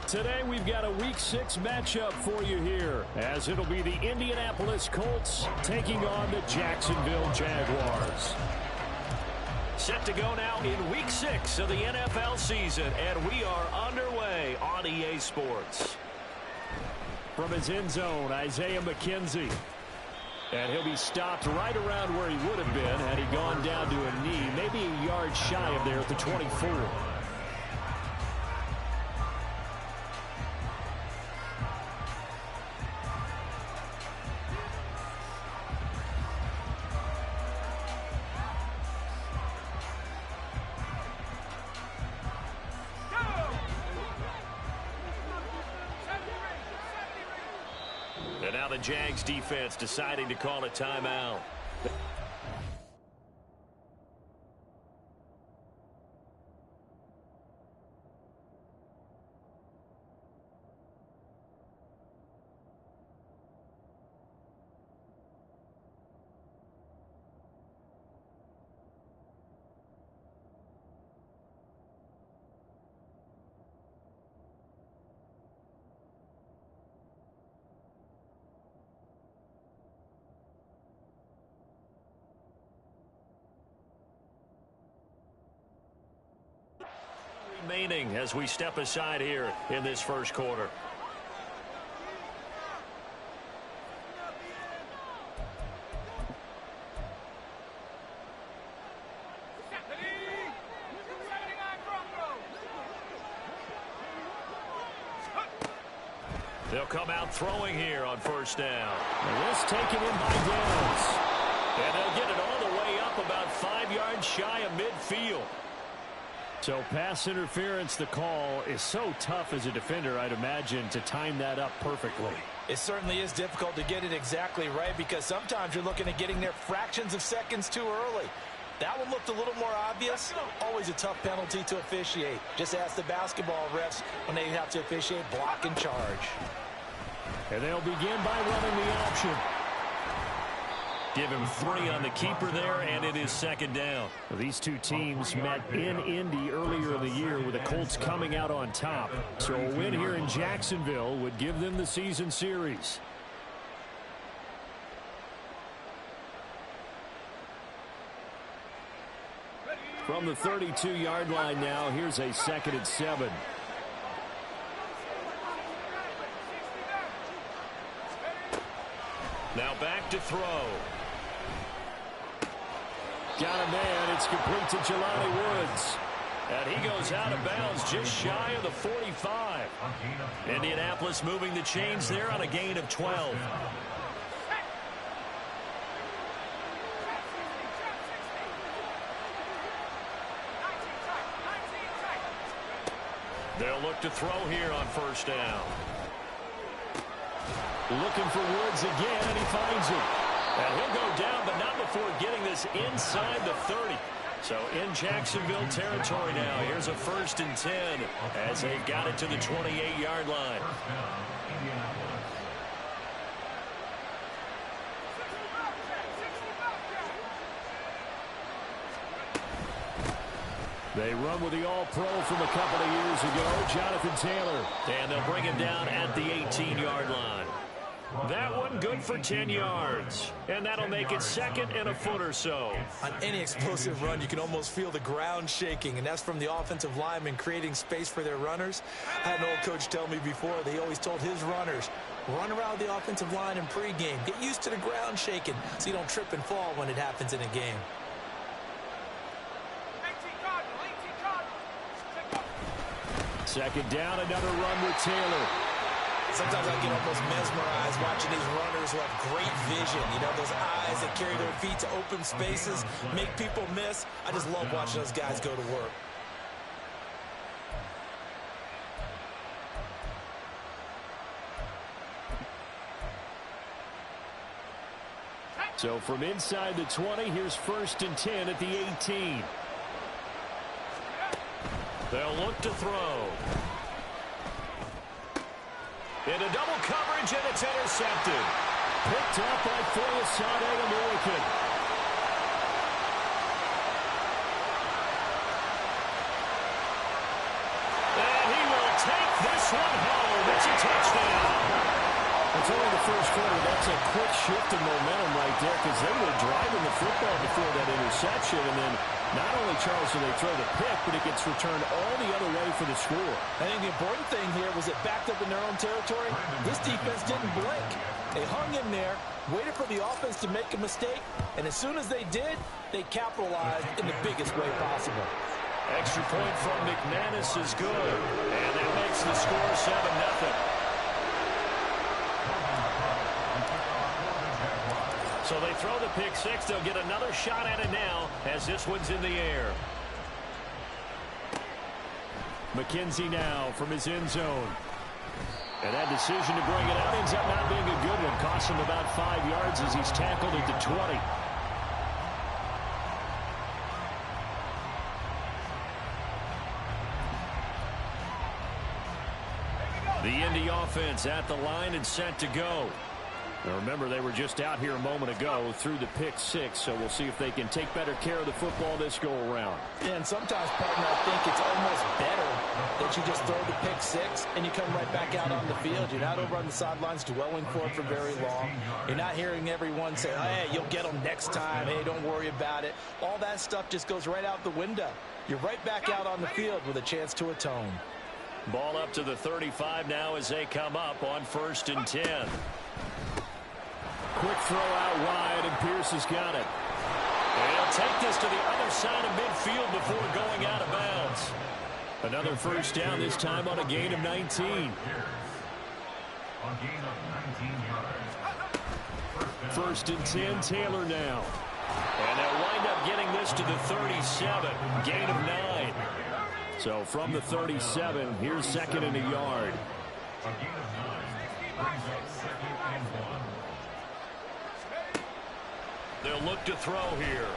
Today we've got a Week 6 matchup for you here, as it'll be the Indianapolis Colts taking on the Jacksonville Jaguars. Set to go now in Week 6 of the NFL season, and we are underway on EA Sports. From his end zone, Isaiah McKenzie. And he'll be stopped right around where he would have been had he gone down to a knee, maybe a yard shy of there at the 24. And now the Jags defense deciding to call a timeout. Remaining as we step aside here in this first quarter. They'll come out throwing here on first down. And this taken in by Downs. And they'll get it all the way up about 5 yards shy of midfield. So pass interference, the call is so tough as a defender, I'd imagine, to time that up perfectly. It certainly is difficult to get it exactly right because sometimes you're looking at getting there fractions of seconds too early. That one looked a little more obvious. Always a tough penalty to officiate. Just ask the basketball refs when they have to officiate block and charge. And they'll begin by running the option. Give him 3 on the keeper there, and it is second down. These two teams met in Indy earlier in the year with the Colts coming out on top. So a win here in Jacksonville would give them the season series. From the 32-yard line now, here's a 2nd and 7. Now back to throw. Got a man. It's complete to Jelani Woods. And he goes out of bounds just shy of the 45. Indianapolis moving the chains there on a gain of 12. They'll look to throw here on first down. Looking for Woods again, and he finds him. And he'll go down, but not before getting this inside the 30. So in Jacksonville territory now. Here's a 1st and 10 as they've got it to the 28-yard line. They run with the All-Pro from a couple of years ago, Jonathan Taylor. And they'll bring him down at the 18-yard line. That one good for 10 yards. And that'll make it 2nd and a foot or so. On any explosive run, you can almost feel the ground shaking, and that's from the offensive linemen creating space for their runners. I had an old coach tell me before, they always told his runners, run around the offensive line in pregame. Get used to the ground shaking so you don't trip and fall when it happens in a game. Second down, another run with Taylor. Sometimes I get almost mesmerized watching these runners who have great vision. You know, those eyes that carry their feet to open spaces, make people miss. I just love watching those guys go to work. So from inside the 20, here's 1st and 10 at the 18. They'll look to throw. Into double coverage, and it's intercepted. Picked up by Foyesade American. And he will take this one It's a touchdown. It's only the first quarter. That's a quick shift in momentum right there because they were driving the football before that interception. And then not only, Charles, do they throw the pick, but it gets returned all the other way for the score. I think the important thing here was it backed up in their own territory. This defense didn't blink. They hung in there, waited for the offense to make a mistake, and as soon as they did, they capitalized in the biggest way possible. Extra point from McManus is good, and that makes the score 7-0. So they throw the pick six. They'll get another shot at it now as this one's in the air. McKenzie now from his end zone. And that decision to bring it out ends up not being a good one. Costs him about 5 yards as he's tackled at the 20. The Indy offense at the line and set to go. Now remember, they were just out here a moment ago through the pick six, so we'll see if they can take better care of the football this go around. Yeah, and sometimes, partner, I think it's almost better that you just throw the pick six and you come right back out on the field. You're not over on the sidelines dwelling for it for very long. You're not hearing everyone say, hey, you'll get them next time. Hey, don't worry about it. All that stuff just goes right out the window. You're right back out on the field with a chance to atone. Ball up to the 35 now as they come up on 1st and 10. Quick throw out wide, and Pierce has got it. And he'll take this to the other side of midfield before going out of bounds. Another first down, this time on a gain of 19. 1st and 10, Taylor now. And they'll wind up getting this to the 37, gain of 9. So from the 37, here's 2nd and a yard. They'll look to throw here.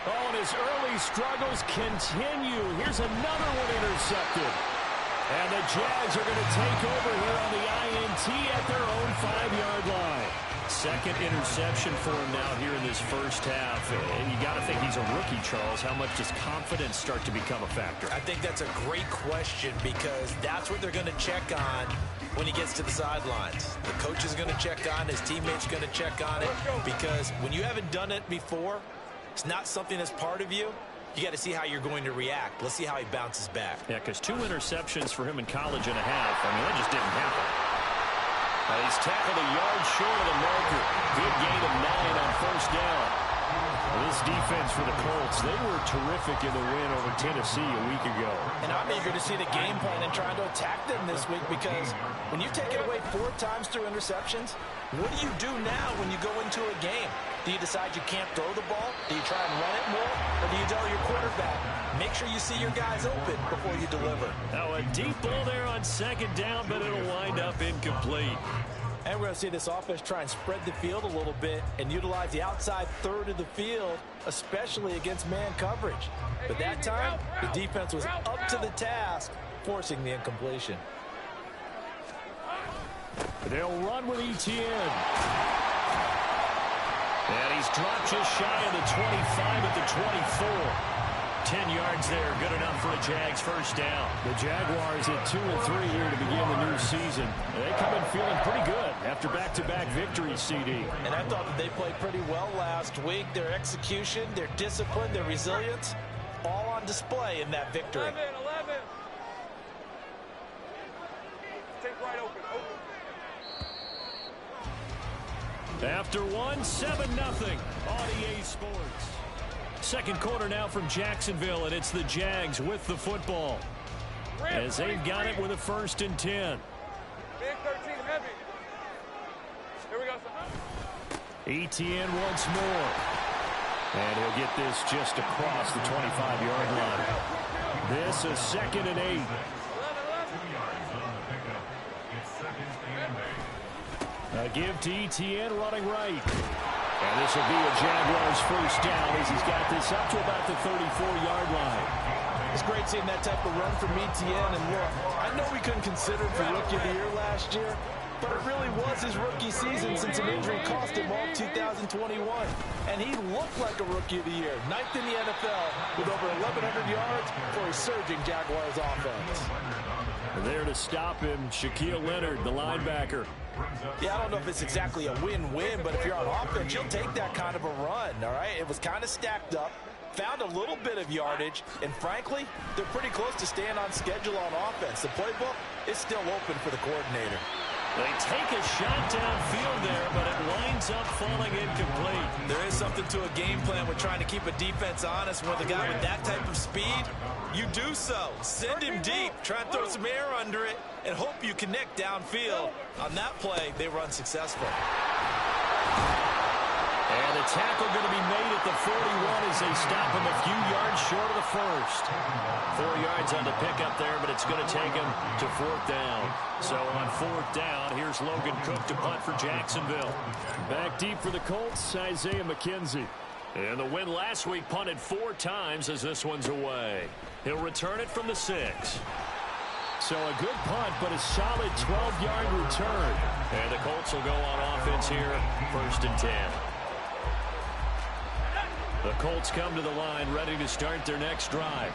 Oh, and his early struggles continue. Here's another one intercepted. And the Jags are going to take over here on the INT at their own 5-yard line. 2nd interception for him now here in this first half. And you got to think he's a rookie, Charles. How much does confidence start to become a factor? I think that's a great question because that's what they're going to check on when he gets to the sidelines. The coach is going to check on, his teammates are going to check on it, because when you haven't done it before, it's not something that's part of you. You got to see how you're going to react. Let's see how he bounces back. Yeah, because 2 interceptions for him in college and a half. I mean, that just didn't happen. He's tackled a yard short of the marker. Good gain of 9 on 1st down. This defense for the Colts, they were terrific in the win over Tennessee a week ago. And I'm eager to see the game plan and trying to attack them this week, because when you take it away 4 times through interceptions, what do you do now when you go into a game? Do you decide you can't throw the ball? Do you try and run it more? Or do you tell your quarterback, make sure you see your guys open before you deliver? Now a deep ball there on 2nd down, but it'll wind up incomplete. And we're going to see this offense try and spread the field a little bit and utilize the outside third of the field, especially against man coverage. But that time, the defense was up to the task, forcing the incompletion. They'll run with ETN. And he's dropped just shy of the 25 at the 24. 10 yards there, good enough for a Jags first down. The Jaguars at 2-3 here to begin the new season. They come in feeling pretty good after back-to-back victories, CD. And I thought that they played pretty well last week. Their execution, their discipline, their resilience, all on display in that victory. 11. Take right open. After 1, 7-0 on EA Sports. 2nd quarter now from Jacksonville, and it's the Jags with the football as they've got it with a 1st and 10. Big 13 heavy. Here we go. ETN once more. And he'll get this just across the 25-yard line. This is 2nd and 8. A give to ETN running right. And this will be a Jaguars first down as he's got this up to about the 34-yard line. It's great seeing that type of run from ETN. And look, I know we couldn't consider him for Rookie of the Year last year, but it really was his rookie season since an injury cost him all 2021. And he looked like a Rookie of the Year, 9th in the NFL with over 1,100 yards for a surging Jaguars offense. to stop him. Shaquille Leonard, the linebacker. Yeah, I don't know if it's exactly a win-win, but if you're on offense, you'll take that kind of a run, all right? It was kind of stacked up, found a little bit of yardage, and frankly, they're pretty close to staying on schedule on offense. The playbook is still open for the coordinator. They take a shot downfield there, but it winds up falling incomplete. There is something to a game plan with trying to keep a defense honest. With a guy with that type of speed, you do so. Send him deep, try and throw some air under it, and hope you connect downfield. On that play, they were unsuccessful. And the tackle going to be made at the 41 as they stop him a few yards short of the first. 4 yards on the pickup there, but it's going to take him to 4th down. So on 4th down, here's Logan Cook to punt for Jacksonville. Back deep for the Colts, Isaiah McKenzie. And the win last week punted 4 times as this one's away. He'll return it from the 6. So a good punt, but a solid 12-yard return. And the Colts will go on offense here, 1st and 10. The Colts come to the line ready to start their next drive.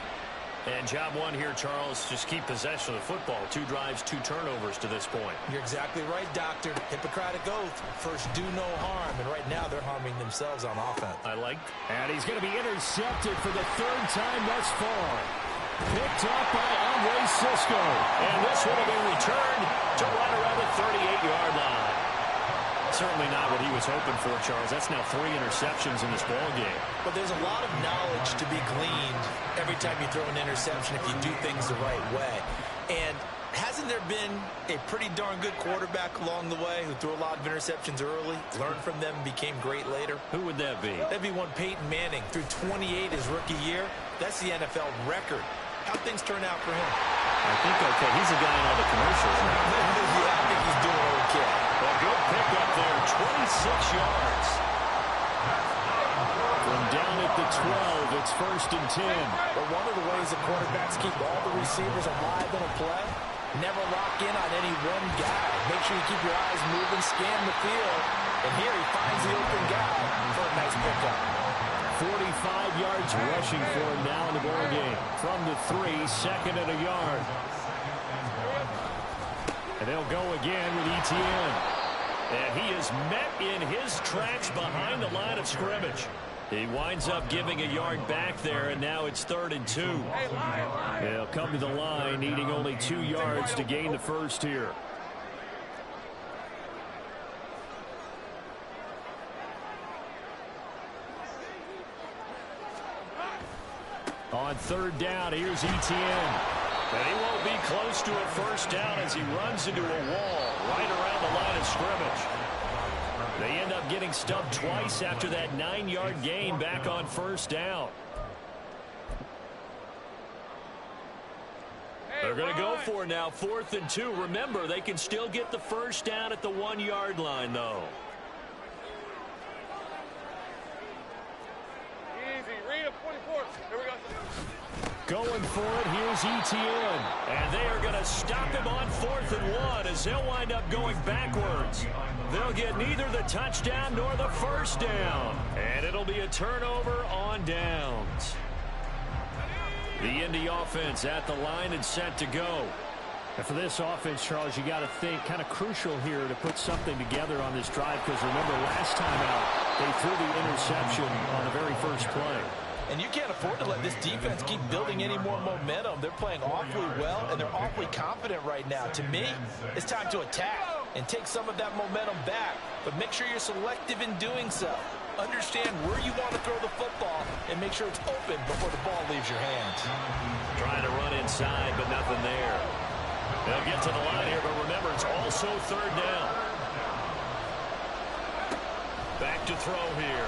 And job one here, Charles, just keep possession of the football. 2 drives, 2 turnovers to this point. You're exactly right, Doctor. Hippocratic oath. First, do no harm. And right now, they're harming themselves on offense. I like. And he's going to be intercepted for the 3rd time thus far. Picked up by Andre Cisco. And this one will be returned to right around the 38-yard line. Certainly not what he was hoping for, Charles. That's now 3 interceptions in this ball game. But there's a lot of knowledge to be gleaned every time you throw an interception if you do things the right way. And hasn't there been a pretty darn good quarterback along the way who threw a lot of interceptions early, learned from them, and became great later? Who would that be? That'd be one Peyton Manning. Threw 28 his rookie year. That's the NFL record. How'd things turn out for him? I think okay. He's the guy in all the commercials now. Yeah, I think he's doing okay. A good pickup there, 26 yards. From down at the 12, it's 1st and 10. But one of the ways the quarterbacks keep all the receivers alive in a play, never lock in on any one guy. Make sure you keep your eyes moving, scan the field. And here he finds the open guy for a nice pickup. 45 yards rushing for him now in the ball game. From the 3, 2nd and a yard. And they'll go again with Etienne. And he is met in his tracks behind the line of scrimmage. He winds up giving a yard back there, and now it's 3rd and 2. They'll come to the line, needing only 2 yards to gain the first here. On 3rd down, here's Etienne. And he won't be close to a 1st down as he runs into a wall right around the line of scrimmage. They end up getting stubbed twice after that 9-yard gain back on 1st down. They're going to go for now 4th and 2. Remember, they can still get the 1st down at the 1-yard line, though. Easy. Read him, 24. Here we go. Going for it, here's Etienne. And they are going to stop him on 4th and 1 as they'll wind up going backwards. They'll get neither the touchdown nor the 1st down. And it'll be a turnover on downs. The Indy offense at the line and set to go. And for this offense, Charles, you got to think kind of crucial here to put something together on this drive, because remember last time out they threw the interception on the very first play. And you can't afford to let this defense keep building any more momentum. They're playing awfully well, and they're awfully confident right now. To me, it's time to attack and take some of that momentum back. But make sure you're selective in doing so. Understand where you want to throw the football and make sure it's open before the ball leaves your hands. Trying to run inside, but nothing there. They'll get to the line here, but remember, it's also 3rd down. Back to throw here.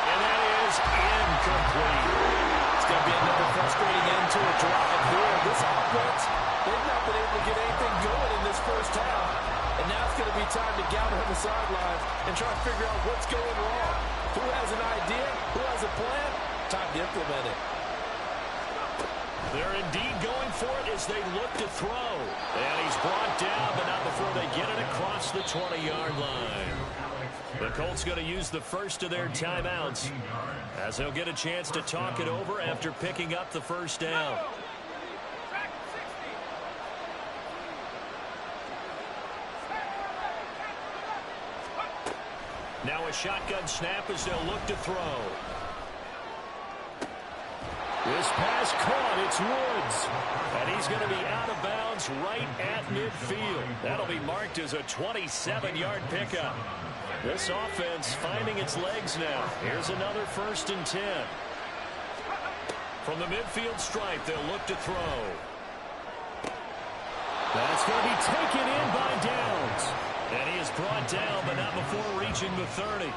And that is incomplete. It's going to be another frustrating end to a drive here. This offense, they've not been able to get anything going in this 1st half. And now it's going to be time to gather on the sidelines and try to figure out what's going wrong. Who has an idea? Who has a plan? Time to implement it. They're indeed going for it as they look to throw. And he's brought down, but not before they get it across the 20-yard line. The Colts going to use the first of their timeouts as they'll get a chance to talk it over after picking up the 1st down. Now a shotgun snap as they'll look to throw. This pass caught. It's Woods. And he's going to be out of bounds right at midfield. That'll be marked as a 27-yard pickup. This offense finding its legs now. Here's another 1st and 10. From the midfield stripe, they'll look to throw. That's going to be taken in by Downs. And he is brought down, but not before reaching the 30.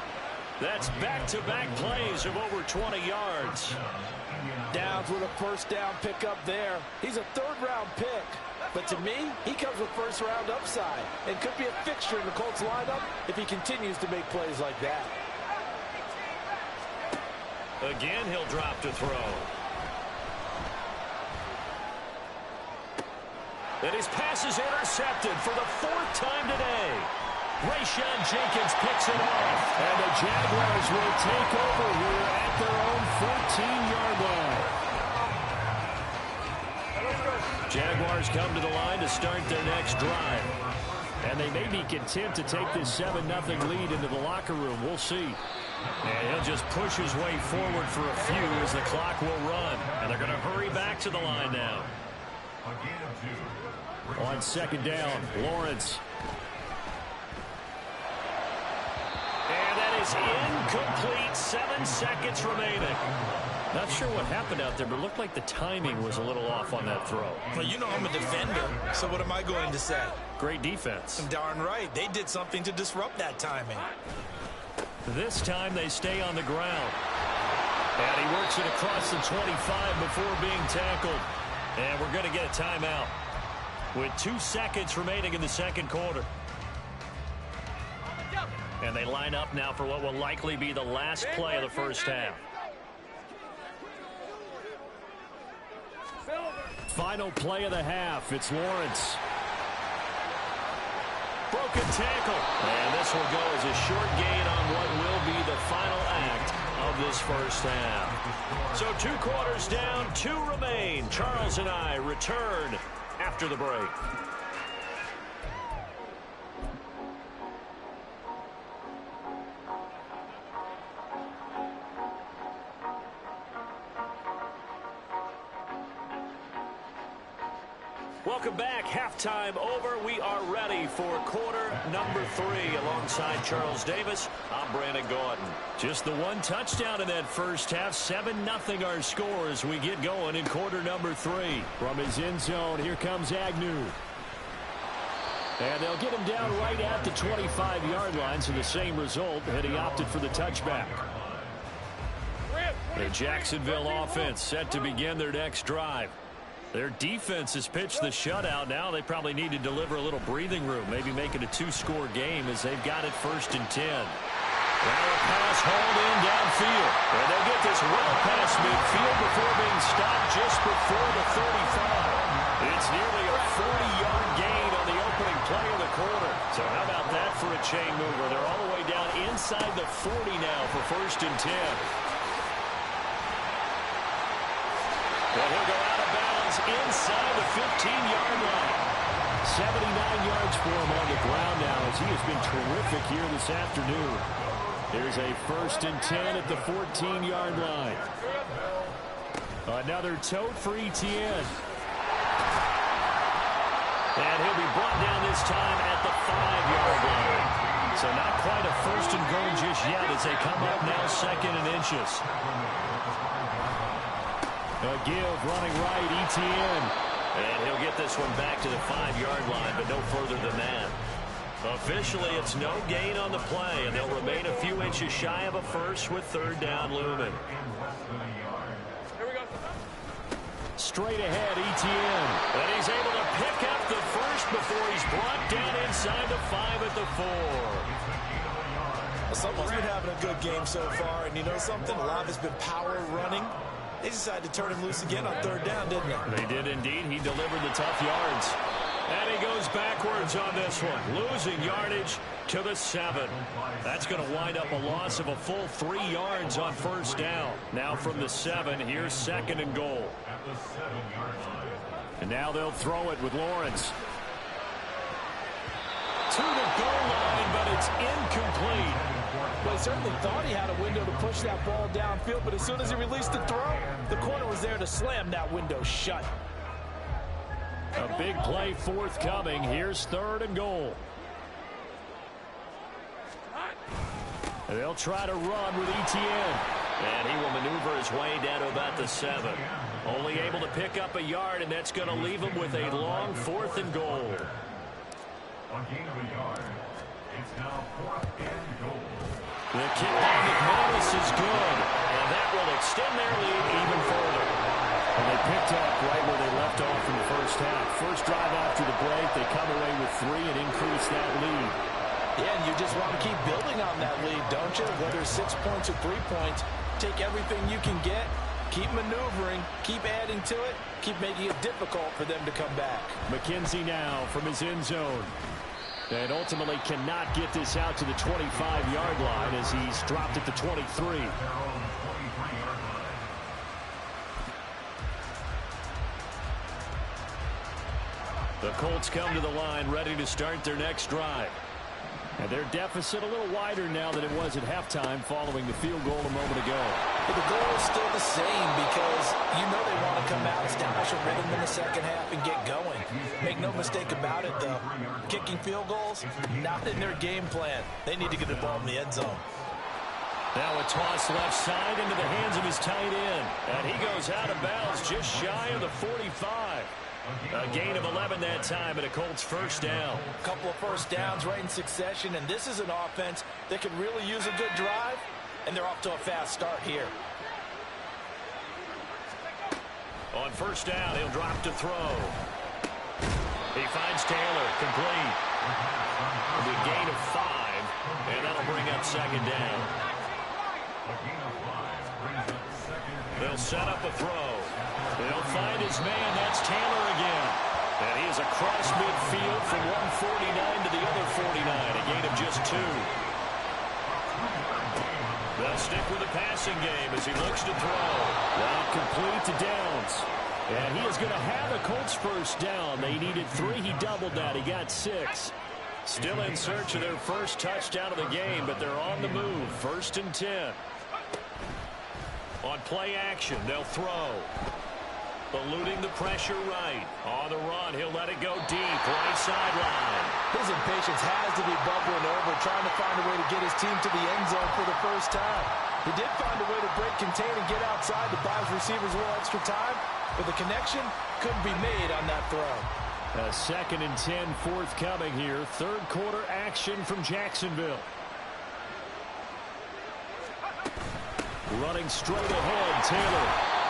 That's back-to-back plays of over 20 yards. Downs with a 1st down pickup there. He's a 3rd-round pick. But to me, he comes with 1st-round upside and could be a fixture in the Colts lineup if he continues to make plays like that. Again, he'll drop to throw. And his pass is intercepted for the 4th time today. Rayshawn Jenkins picks it off. And the Jaguars will take over here at their own 14-yard line. Jaguars come to the line to start their next drive. And they may be content to take this 7-0 lead into the locker room. We'll see. And he'll just push his way forward for a few as the clock will run. And they're going to hurry back to the line now. On 2nd down, Lawrence. And that is incomplete. 7 seconds remaining. Not sure what happened out there, but it looked like the timing was a little off on that throw. Well, you know I'm a defender, so what am I going to say? Great defense. Darn right. They did something to disrupt that timing. This time they stay on the ground. And he works it across the 25 before being tackled. And we're going to get a timeout with 2 seconds remaining in the 2nd quarter. And they line up now for what will likely be the last play of the 1st half. Final play of the half. It's Lawrence. Broken tackle. And this will go as a short gain on what will be the final act of this 1st half. So 2 quarters down, 2 remain. Charles and I return after the break. Welcome back. Halftime over. We are ready for quarter number 3 alongside Charles Davis. I'm Brandon Gordon. Just the 1 touchdown in that 1st half. 7-0 our score as we get going in quarter number 3. From his end zone, here comes Agnew. And they'll get him down right at the 25-yard line, so the same result had he opted for the touchback. The Jacksonville offense set to begin their next drive. Their defense has pitched the shutout. Now they probably need to deliver a little breathing room, maybe make it a 2-score game as they've got it 1st and 10. Now a pass hauled in downfield. And they'll get this well past midfield before being stopped just before the 35. It's nearly a 40-yard gain on the opening play of the quarter. So how about that for a chain mover? They're all the way down inside the 40 now for 1st and 10. And he'll go out of bounds inside the 15-yard line. 79 yards for him on the ground now as he has been terrific here this afternoon. Here's a 1st and 10 at the 14-yard line. Another tote for Etienne. And he'll be brought down this time at the 5-yard line. So not quite a 1st and goal just yet as they come up now 2nd and inches. A give running right, Etienne. And he'll get this one back to the 5-yard line, but no further than that. Officially, it's no gain on the play, and they'll remain a few inches shy of a 1st with 3rd down looming. Here we go. Straight ahead, Etienne. And he's able to pick up the 1st before he's brought down inside the 5 at the 4. Someone's been having a good game so far, and you know something? A lot of it's been power running. They decided to turn him loose again on 3rd down, didn't they? They did indeed. He delivered the tough yards. And he goes backwards on this one, losing yardage to the 7. That's going to wind up a loss of a full 3 yards on 1st down. Now from the 7, here's 2nd and goal. And now they'll throw it with Lawrence. To the goal line, but it's incomplete. Well, he certainly thought he had a window to push that ball downfield, but as soon as he released the throw, the corner was there to slam that window shut. A big play forthcoming. Here's 3rd and goal. They'll try to run with Etienne. And he will maneuver his way down to about the 7. Only able to pick up a yard, and that's going to leave him with a long 4th and goal. The kick by McManus is good, and that will extend their lead even further. And they picked up right where they left off in the first half. First drive after the break, they come away with 3 and increase that lead. Yeah, and you just want to keep building on that lead, don't you? Whether it's 6 points or 3 points, take everything you can get, keep maneuvering, keep adding to it, keep making it difficult for them to come back. McKenzie now from his end zone. And ultimately cannot get this out to the 25-yard line as he's dropped at the 23. The Colts come to the line ready to start their next drive. And their deficit a little wider now than it was at halftime following the field goal a moment ago. But the goal is still the same because you know they want to come out, establish a rhythm in the second half, and get going. Make no mistake about it, though. Kicking field goals, not in their game plan. They need to get the ball in the end zone. Now a toss left side into the hands of his tight end. And he goes out of bounds just shy of the 45. A gain of 11 that time and a Colts first down. A couple of first downs right in succession, and this is an offense that could really use a good drive, and they're off to a fast start here. On first down, he'll drop to throw. He finds Taylor, complete. It'll be a gain of 5, and that'll bring up second down. They'll set up a throw. They'll find his man. That's Taylor again. And he is across midfield from 149 to the other 49. A gain of just 2. They'll stick with the passing game as he looks to throw. Well, complete to Downs. And he is going to have a Colts first down. They needed 3. He doubled that. He got 6. Still in search of their first touchdown of the game, but they're on the move. 1st and 10. On play action, they'll throw. Eluding the pressure right. On the run, he'll let it go deep. Right sideline. His impatience has to be bubbling over, trying to find a way to get his team to the end zone for the first time. He did find a way to break contain and get outside to buy his receivers a little extra time, but the connection couldn't be made on that throw. A 2nd and 10 forthcoming here. 3rd quarter action from Jacksonville. Running straight ahead, Taylor.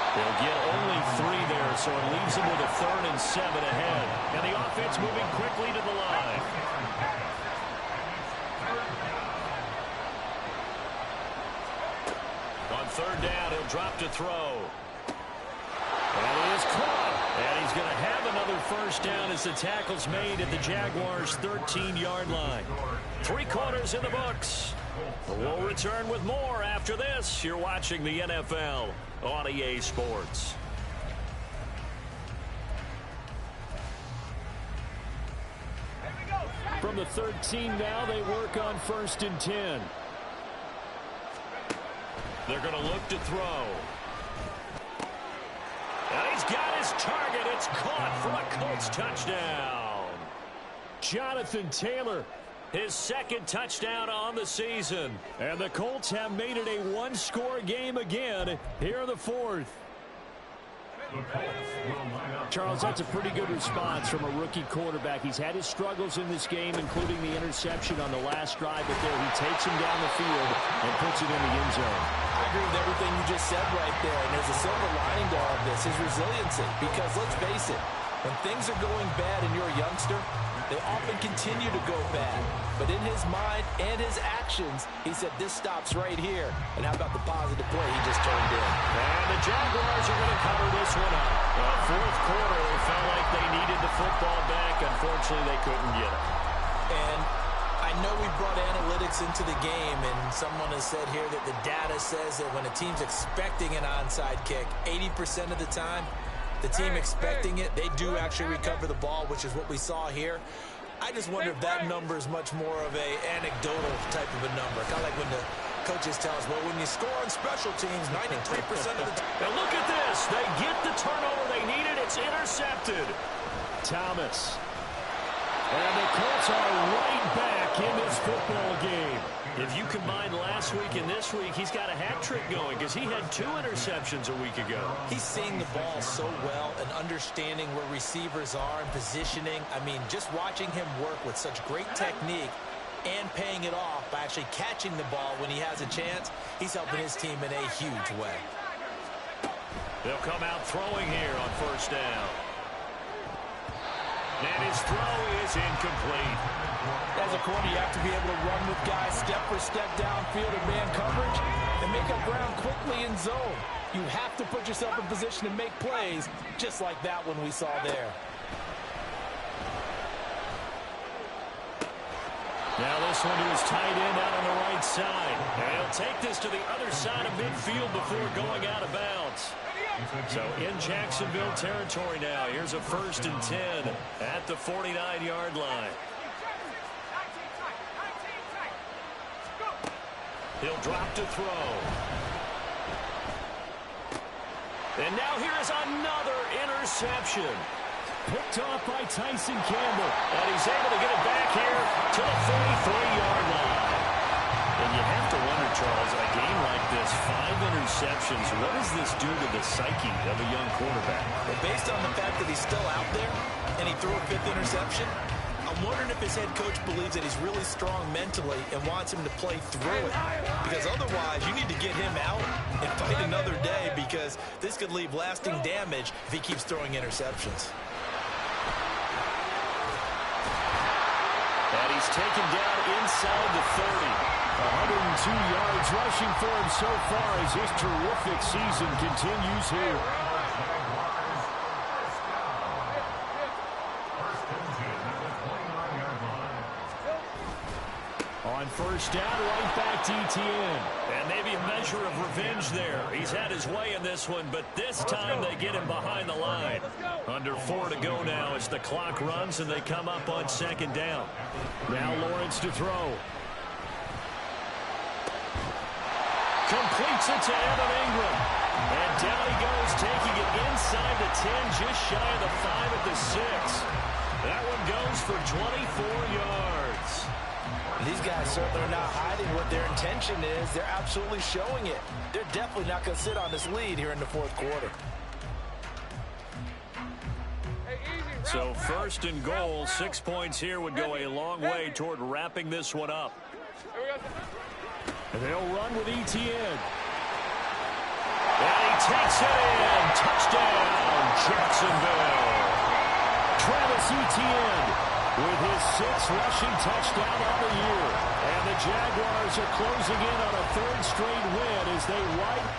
They'll get only 3 there, so it leaves them with a 3rd and 7 ahead. And the offense moving quickly to the line. On 3rd down, he'll drop to throw. And it is caught. And he's going to have another first down as the tackle's made at the Jaguars' 13-yard line. 3 quarters in the books. We'll return with more after this. You're watching the NFL on EA Sports. From the 13 now, they work on 1st and 10. They're going to look to throw. And he's got his target. It's caught for a Colts touchdown. Jonathan Taylor, his 2nd touchdown on the season. And the Colts have made it a 1-score game again here in the 4th. Charles, that's a pretty good response from a rookie quarterback. He's had his struggles in this game, including the interception on the last drive, but there he takes him down the field and puts it in the end zone. I agree with everything you just said right there, and there's a silver lining to all of this, his resiliency. Because let's face it, when things are going bad and you're a youngster, they often continue to go bad. But in his mind and his actions, he said, this stops right here. And how about the positive play he just turned in? And the Jaguars are going to cover this one up. The 4th quarter, they felt like they needed the football back. Unfortunately, they couldn't get it. And I know we brought analytics into the game, and someone has said here that the data says that when a team's expecting an onside kick, 80% of the time, the team expecting it, they do actually recover the ball, which is what we saw here. I just wonder if that number is much more of a anecdotal type of a number. Kind of like when the coaches tell us, well, when you score on special teams, 93% of the time. And look at this. They get the turnover they needed. It's intercepted. Thomas. And the Colts are right back in this football game. If you combine last week and this week, he's got a hat trick going because he had 2 interceptions a week ago. He's seeing the ball so well and understanding where receivers are and positioning. I mean, just watching him work with such great technique and paying it off by actually catching the ball when he has a chance, he's helping his team in a huge way. They'll come out throwing here on first down. And his throw is incomplete. As a corner, you have to be able to run with guys step for step downfield in man coverage and make up ground quickly in zone. You have to put yourself in position to make plays, just like that one we saw there. Now this one to his tight end out on the right side. And he'll take this to the other side of midfield before going out of bounds. So in Jacksonville territory now. Here's a 1st and 10 at the 49-yard line. He'll drop to throw. And now here's another interception. Picked off by Tyson Campbell. And he's able to get it back here to the 43-yard line. And you have to wonder, Charles, in a game like this, 5 interceptions, what does this do to the psyche of a young quarterback? Well, based on the fact that he's still out there and he threw a 5th interception, I'm wondering if his head coach believes that he's really strong mentally and wants him to play through it. Because otherwise, you need to get him out and fight another day because this could leave lasting damage if he keeps throwing interceptions. And he's taken down inside the 30. 102 yards rushing for him so far as his terrific season continues here. On first down, right back to ETN. And maybe a measure of revenge there. He's had his way in this one, but this time they get him behind the line. Under 4 to go now as the clock runs and they come up on 2nd down. Now Lawrence to throw. Completes it to Evan Ingram. And down he goes, taking it inside the 10, just shy of the 5 at the 6. That one goes for 24 yards. These guys certainly are not hiding what their intention is. They're absolutely showing it. They're definitely not going to sit on this lead here in the 4th quarter. So 1st and goal, 6 points here would go a long way toward wrapping this one up. And they'll run with ETN. And he takes it in. Touchdown, Jacksonville. Travis Etienne with his 6th rushing touchdown on the year. And the Jaguars are closing in on a 3rd straight win as they wipe